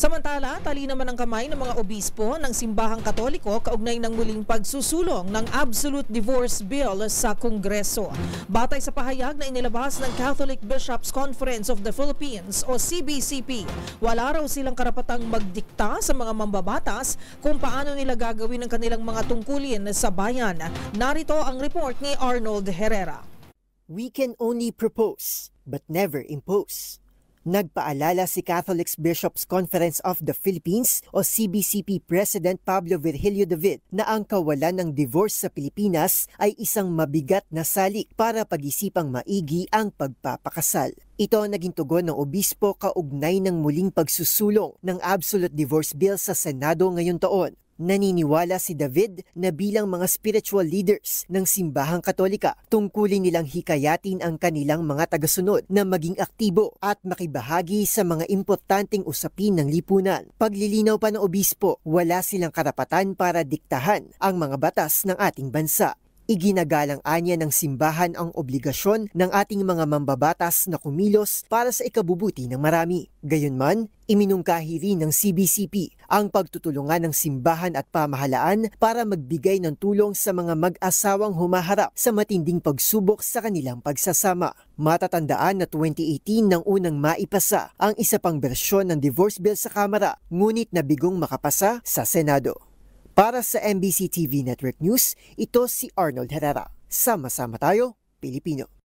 Samantala, tali naman ang kamay ng mga obispo ng simbahang Katoliko kaugnay ng muling pagsusulong ng Absolute Divorce Bill sa Kongreso. Batay sa pahayag na inilabas ng Catholic Bishops Conference of the Philippines o CBCP, wala raw silang karapatang magdikta sa mga mambabatas kung paano nila gagawin ang kanilang mga tungkulin sa bayan. Narito ang report ni Arnold Herrera. We can only propose but never impose. Nagpaalala si Catholic Bishops Conference of the Philippines o CBCP President Pablo Virgilio David na ang kawalan ng divorce sa Pilipinas ay isang mabigat na salik para pag-isipang maigi ang pagpapakasal. Ito ang naging tugon ng obispo kaugnay ng muling pagsusulong ng Absolute Divorce Bill sa Senado ngayong taon. Naniniwala si David na bilang mga spiritual leaders ng simbahang Katolika, tungkulin nilang hikayatin ang kanilang mga tagasunod na maging aktibo at makibahagi sa mga importanteng usapin ng lipunan. Paglilinaw pa ng obispo, wala silang karapatan para diktahan ang mga batas ng ating bansa. Iginagalang anya ng simbahan ang obligasyon ng ating mga mambabatas na kumilos para sa ikabubuti ng marami. Gayunman, iminungkahi rin ng CBCP ang pagtutulungan ng simbahan at pamahalaan para magbigay ng tulong sa mga mag-asawang humaharap sa matinding pagsubok sa kanilang pagsasama. Matatandaan na 2018 nang unang maipasa ang isa pang bersyon ng divorce bill sa Kamara, ngunit nabigong makapasa sa Senado. Para sa MBC TV Network News, ito si Arnold Herrera. Sama-sama tayo, Pilipino.